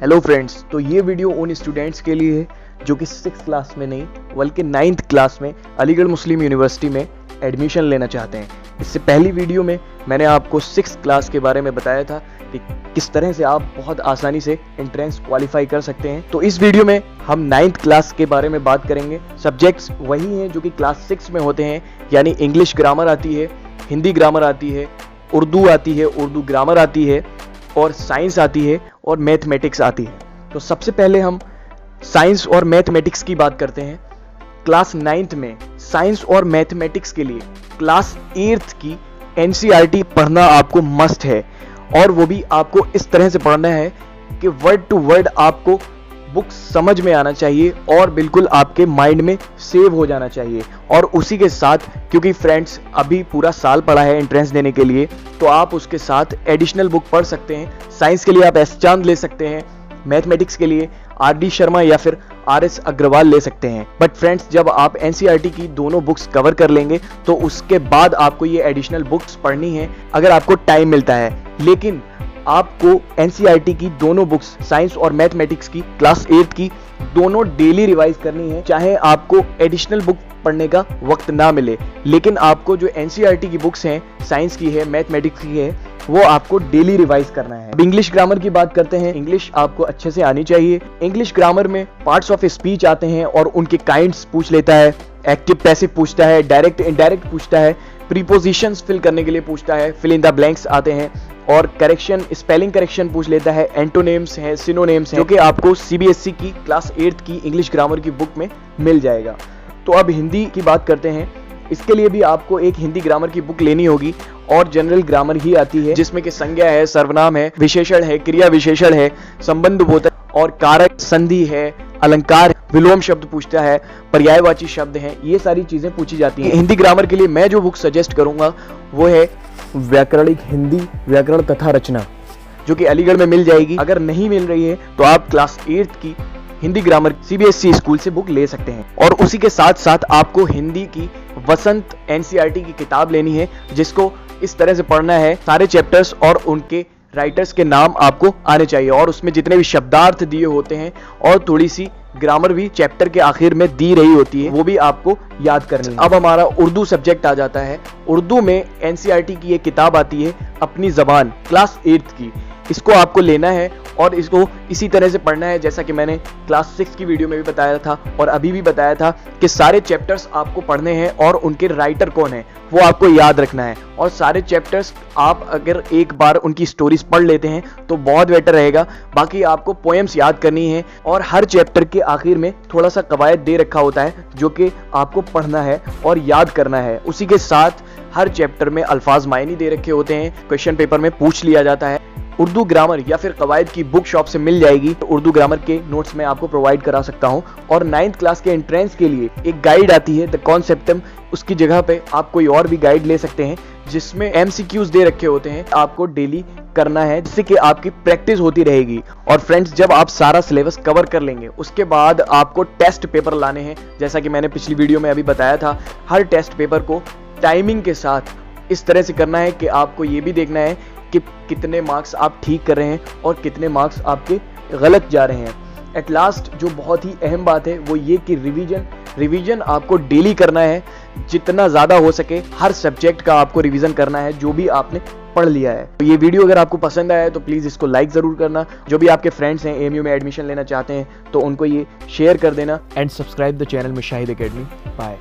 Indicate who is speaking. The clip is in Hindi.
Speaker 1: हेलो फ्रेंड्स, तो ये वीडियो उन स्टूडेंट्स के लिए है जो कि 6th क्लास में नहीं बल्कि 9th क्लास में अलीगढ़ मुस्लिम यूनिवर्सिटी में एडमिशन लेना चाहते हैं। इससे पहली वीडियो में मैंने आपको 6th क्लास के बारे में बताया था कि किस तरह से आप बहुत आसानी से एंट्रेंस क्वालिफाई कर सकते हैं। तो इस वीडियो में हम 9th क्लास के बारे में बात करेंगे। सब्जेक्ट्स वही हैं जो कि क्लास 6 में होते हैं, यानी इंग्लिश ग्रामर आती है, हिंदी ग्रामर आती है, उर्दू आती है, उर्दू ग्रामर आती है और साइंस आती है और मैथमेटिक्स आती है। तो सबसे पहले हम साइंस और मैथमेटिक्स की बात करते हैं। क्लास 9th में साइंस और मैथमेटिक्स के लिए क्लास 8th की एनसीईआरटी पढ़ना आपको मस्ट है, और वो भी आपको इस तरह से पढ़ना है कि वर्ड टू वर्ड आपको बुक समझ में आना चाहिए और बिल्कुल आपके माइंड में सेव हो जाना चाहिए। और उसी के साथ, क्योंकि फ्रेंड्स अभी पूरा साल पड़ा है एंट्रेंस देने के लिए, तो आप उसके साथ एडिशनल बुक पढ़ सकते हैं। साइंस के लिए आप एस चांद ले सकते हैं, मैथमेटिक्स के लिए आर.डी. शर्मा या फिर आर.एस. अग्रवाल ले सकते हैं। बट फ्रेंड्स, जब आप एनसीईआरटी की दोनों बुक्स कवर कर लेंगे तो उसके बाद आपको ये एडिशनल बुक्स पढ़नी है अगर आपको टाइम मिलता है। लेकिन आपको एनसीईआरटी की दोनों बुक्स, साइंस और मैथमेटिक्स की क्लास 8 की, दोनों डेली रिवाइज करनी है, चाहे आपको एडिशनल बुक पढ़ने का वक्त ना मिले। लेकिन आपको जो एनसीईआरटी की बुक्स हैं, साइंस की है, मैथमेटिक्स की है, वो आपको डेली रिवाइज करना है। अब इंग्लिश ग्रामर की बात करते हैं। इंग्लिश आपको अच्छे से आनी चाहिए। इंग्लिश ग्रामर में पार्ट्स ऑफ स्पीच आते हैं और उनके काइंड्स पूछ लेता है, एक्टिव पैसिव पूछता है, डायरेक्ट इनडायरेक्ट पूछता है, प्रीपोजिशंस फिल करने के लिए पूछता है, फिल इन द ब्लैंक्स आते हैं, और करेक्शन, स्पेलिंग करेक्शन पूछ लेता है, एंटोनेम्स है, सिनोनेम्स है, जो कि आपको सीबीएसई की क्लास 8 की इंग्लिश ग्रामर की बुक में मिल जाएगा। तो अब हिंदी की बात करते हैं। इसके लिए भी आपको एक हिंदी ग्रामर की बुक लेनी होगी, और जनरल ग्रामर ही आती है जिसमें कि संज्ञा है, सर्वनाम है, विशेषण है, क्रिया विशेषण है, संबंध बोधक और कारक, संधि है, अलंकार, विलोम शब्द पूछता है, पर्यायवाची शब्द हैं, ये सारी चीजें पूछी जाती हैं। हिंदी ग्रामर के लिए मैं जो बुक सजेस्ट करूंगा वो है व्याकरणिक हिंदी, व्याकरण तथा रचना, जो कि अलीगढ़ में मिल जाएगी। अगर नहीं मिल रही है तो आप क्लास 8 की हिंदी ग्रामर सीबीएसई स्कूल से बुक ले सकते हैं। और उसी के साथ साथ आपको हिंदी की वसंत एनसीईआरटी की किताब लेनी है, जिसको इस तरह से पढ़ना है, सारे चैप्टर्स और उनके राइटर्स के नाम आपको आने चाहिए, और उसमें जितने भी शब्दार्थ दिए होते हैं और थोड़ी सी ग्रामर भी चैप्टर के आखिर में दी रही होती है, वो भी आपको याद करनी है। अब हमारा उर्दू सब्जेक्ट आ जाता है। उर्दू में एनसीईआरटी की एक किताब आती है, अपनी ज़बान, क्लास 8 की। इसको आपको लेना है और इसको इसी तरह से पढ़ना है जैसा कि मैंने क्लास 6 की वीडियो में भी बताया था और अभी भी बताया था कि सारे चैप्टर्स आपको पढ़ने हैं और उनके राइटर कौन है वो आपको याद रखना है। और सारे चैप्टर्स आप अगर एक बार उनकी स्टोरीज पढ़ लेते हैं तो बहुत बेटर रहेगा। बाकी आपको पोएम्स याद करनी है, और हर चैप्टर के आखिर में थोड़ा सा कवायद दे रखा होता है जो कि आपको पढ़ना है और याद करना है। उसी के साथ हर चैप्टर में अल्फाज मायने दे रखे होते हैं, क्वेश्चन पेपर में पूछ लिया जाता है। उर्दू ग्रामर या फिर कवायद की बुक शॉप से मिल जाएगी, तो उर्दू ग्रामर के नोट्स मैं आपको प्रोवाइड करा सकता हूं। और 9th क्लास के एंट्रेंस के लिए एक गाइड आती है, द कॉन्सेप्टम, उसकी जगह पे आप कोई और भी गाइड ले सकते हैं जिसमें एमसीक्यूज दे रखे होते हैं, आपको डेली करना है, जिससे कि आपकी प्रैक्टिस होती रहेगी। और फ्रेंड्स, जब आप सारा सिलेबस कवर कर लेंगे उसके बाद आपको टेस्ट पेपर लाने हैं, जैसा कि मैंने पिछली वीडियो में अभी बताया था। हर टेस्ट पेपर को टाइमिंग के साथ इस तरह से करना है कि आपको ये भी देखना है कि कितने मार्क्स आप ठीक कर रहे हैं और कितने मार्क्स आपके गलत जा रहे हैं। एट लास्ट जो बहुत ही अहम बात है वो ये कि रिवीजन आपको डेली करना है, जितना ज़्यादा हो सके हर सब्जेक्ट का आपको रिवीजन करना है जो भी आपने पढ़ लिया है। तो ये वीडियो अगर आपको पसंद आया है तो प्लीज़ इसको लाइक ज़रूर करना। जो भी आपके फ्रेंड्स हैं एएमयू में एडमिशन लेना चाहते हैं तो उनको ये शेयर कर देना। And subscribe the channel Mushahid Academy. Bye.